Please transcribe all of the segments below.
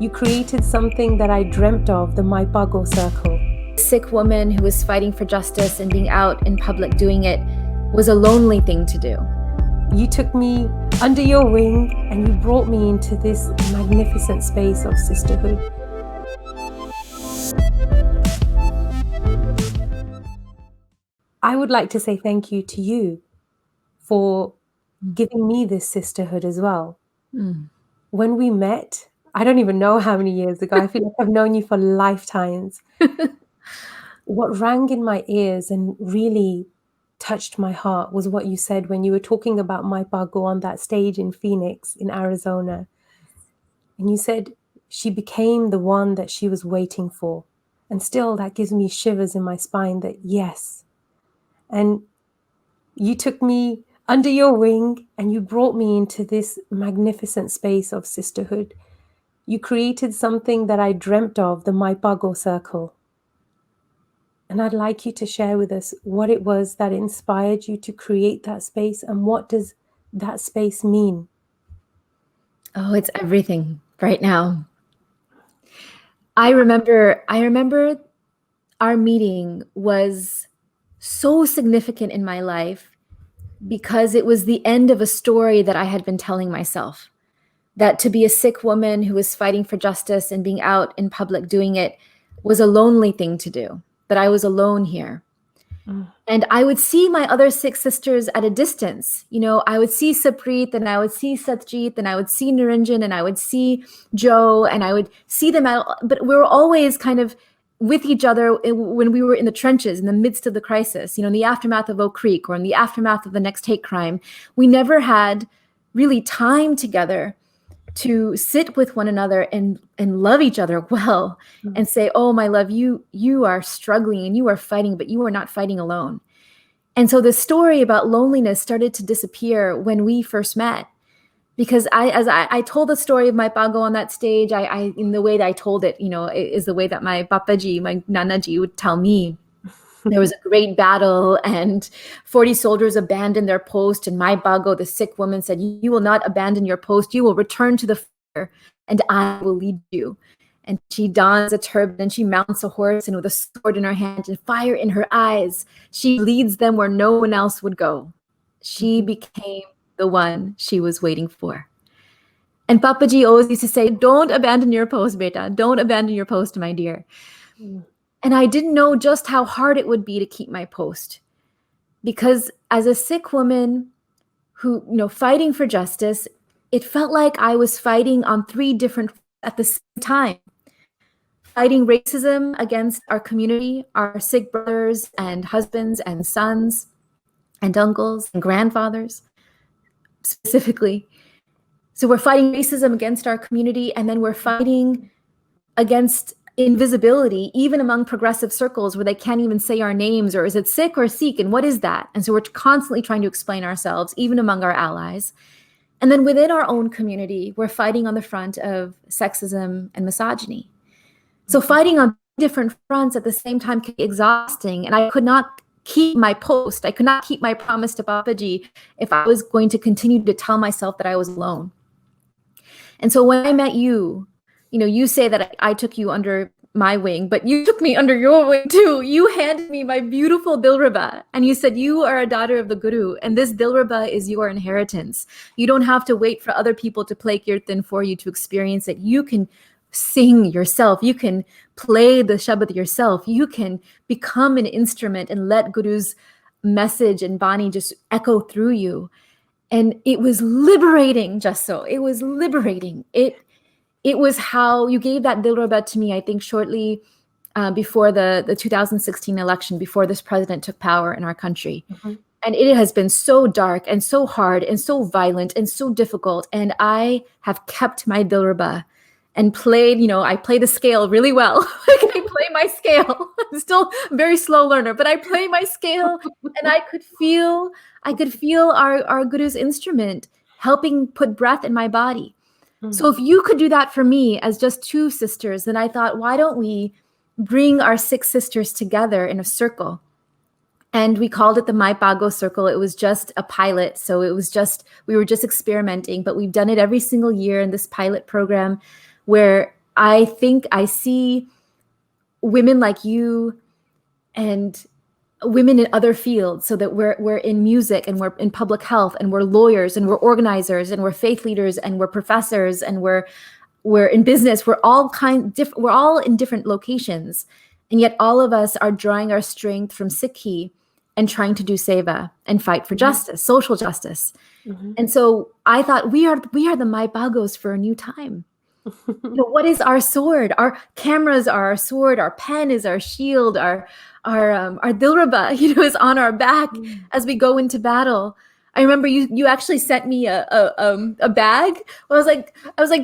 You created something that I dreamt of, the My Bhago circle. Sikh woman who was fighting for justice and being out in public doing it was a lonely thing to do. You took me under your wing and you brought me into this magnificent space of sisterhood. I would like to say thank you to you for giving me this sisterhood as well. When we met, I don't even know how many years ago, I feel like I've known you for lifetimes. What rang in my ears and really touched my heart was what you said when you were talking about my Bhago on that stage in Phoenix, in Arizona. And you said she became the one that she was waiting for. And still that gives me shivers in my spine that yes. And you took me under your wing and you brought me into this magnificent space of sisterhood. You created something that I dreamt of, the My Bhago circle. And I'd like you to share with us what it was that inspired you to create that space and what does that space mean? Oh, it's everything right now. I remember our meeting was so significant in my life because it was the end of a story that I had been telling myself. That to be a Sikh woman who was fighting for justice and being out in public doing it was a lonely thing to do, that I was alone here. And I would see my other Sikh sisters at a distance. You know, I would see Saprit and I would see Satjit and I would see Niranjan and I would see Joe and I would see them out, but we were always kind of with each other when we were in the trenches, in the midst of the crisis, you know, in the aftermath of Oak Creek or in the aftermath of the next hate crime. We never had really time together to sit with one another and love each other well and say, oh, my love, you are struggling and you are fighting, but you are not fighting alone. And so the story about loneliness started to disappear when we first met. Because as I told the story of my Bhago on that stage, I in the way that I told it, you know, is the way that my Papaji, my Nanaji would tell me. There was a great battle and 40 soldiers abandoned their post. And my Bhago, the Sikh woman, said, you will not abandon your post. You will return to the fire and I will lead you. And she dons a turban and she mounts a horse and with a sword in her hand and fire in her eyes, she leads them where no one else would go. She became the one she was waiting for. And Papaji always used to say, don't abandon your post, beta. Don't abandon your post, my dear. And I didn't know just how hard it would be to keep my post. Because as a Sikh woman who, you know, fighting for justice, it felt like I was fighting on three different at the same time. Fighting racism against our community, our Sikh brothers and husbands and sons and uncles and grandfathers specifically. So we're fighting racism against our community, and then we're fighting against invisibility, even among progressive circles where they can't even say our names, or is it Sikh or Sikh, and what is that? And so we're constantly trying to explain ourselves, even among our allies. And then within our own community, we're fighting on the front of sexism and misogyny. So fighting on different fronts at the same time can be exhausting, and I could not keep my post. I could not keep my promise to Papaji if I was going to continue to tell myself that I was alone. And so when I met you, you know, you say that I took you under my wing, but you took me under your wing too. You handed me my beautiful Dilruba and you said, you are a daughter of the Guru and this Dilruba is your inheritance. You don't have to wait for other people to play kirtan for you to experience it. You can sing yourself. You can play the Shabad yourself. You can become an instrument and let Guru's message and Bani just echo through you. And it was liberating, just so. It was liberating. It was how you gave that Dilruba to me, I think, shortly before the 2016 election, before this president took power in our country. And it has been so dark and so hard and so violent and so difficult. And I have kept my Dilruba and played, you know, I play the scale really well. I play my scale. I'm still a very slow learner, but I play my scale and I could feel our Guru's instrument helping put breath in my body. So if you could do that for me as just two sisters, then I thought, why don't we bring our 6 sisters together in a circle? And we called it the My Bhago Circle. It was just a pilot. So it was just, we were just experimenting, but we've done it every single year in this pilot program where I think I see women like you and women in other fields, so that we're in music and we're in public health and we're lawyers and we're organizers and we're faith leaders and we're professors and we're in business. We're all in different locations, and yet all of us are drawing our strength from Sikhi and trying to do seva and fight for justice, social justice. And so I thought we are the Mai Bhagos for a new time. What is our sword? Our cameras are our sword. Our pen is our shield. Our dilraba, is on our back as we go into battle. I remember you actually sent me a bag. I was like,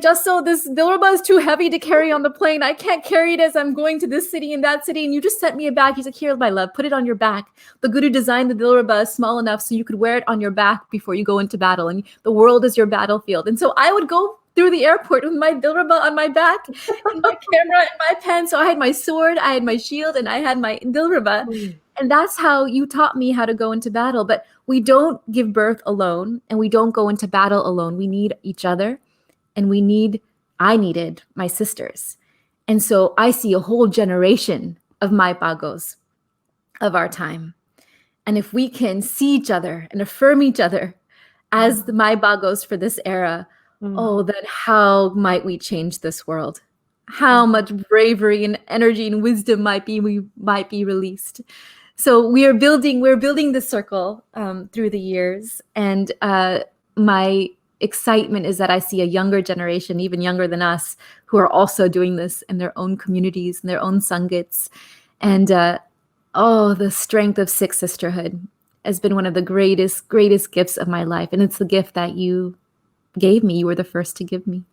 just so this dilraba is too heavy to carry on the plane. I can't carry it as I'm going to this city and that city. And you just sent me a bag. He's like, here, my love, put it on your back. The Guru designed the dilraba small enough so you could wear it on your back before you go into battle. And the world is your battlefield. And so I would go through the airport with my dilraba on my back and my camera and my pen. So I had my sword, I had my shield, and I had my dilraba. And that's how you taught me how to go into battle. But we don't give birth alone, and we don't go into battle alone. We need each other, and I needed my sisters. And so I see a whole generation of Mai Bhagos of our time. And if we can see each other and affirm each other as the Mai Bhagos for this era, then how might we change this world? How much bravery and energy and wisdom might be released. So we're building this circle through the years, and my excitement is that I see a younger generation, even younger than us, who are also doing this in their own communities, in their own sangats. And the strength of Sikh sisterhood has been one of the greatest gifts of my life, and it's the gift that you gave me. You were the first to give me.